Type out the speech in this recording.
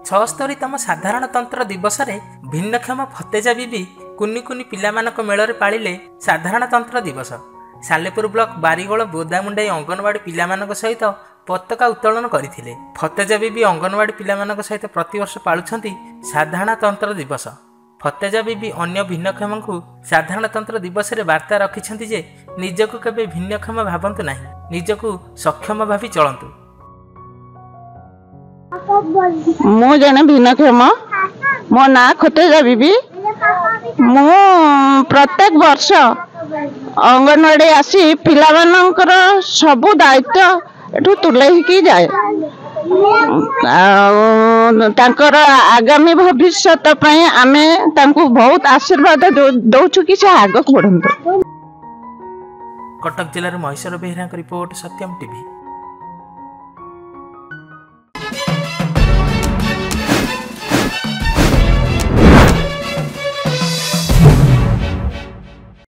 76तम साधारणतंत्र दिवस रे भिन्नक्षम फतेजा बीबी कुनी कुनी पिलामानक मेଳରେ पाଳିले साधारणतंत्र दिवस। सालेपुर ब्लॉक बारीगोल बोदामुंडाई अंगनवाड़ी पिलामानक सहित पताका उत्तोलन करथिले। फतेजा बीबी अंगनवाड़ी पिलामानक सहित प्रतिवर्ष पाळुछंती साधारणतंत्र दिवस। फतेजा बीबी अन्य भिन्नक्षमଙ୍କୁ साधारणतंत्र दिवस रे वार्ता रखिछंती जे निजको केबे भिन्नक्षम भाबंतु नाही, निजको सक्षम भावी चलंतु। मु जने भिन्नक्षम, मो ना फतेजा बीबी। मु प्रत्येक वर्ष अंगनवाड़ी आसी पिलामानकर सबु दायित्व एठू तुलेही जाए। तांकर आगामी भविष्य आमे तांकु बहुत आशीर्वाद दौचु कि से आगक बढ़ंतु। कटक जिल्लार महेश्वर बेहरा रिपोर्ट, सत्यम टीवी।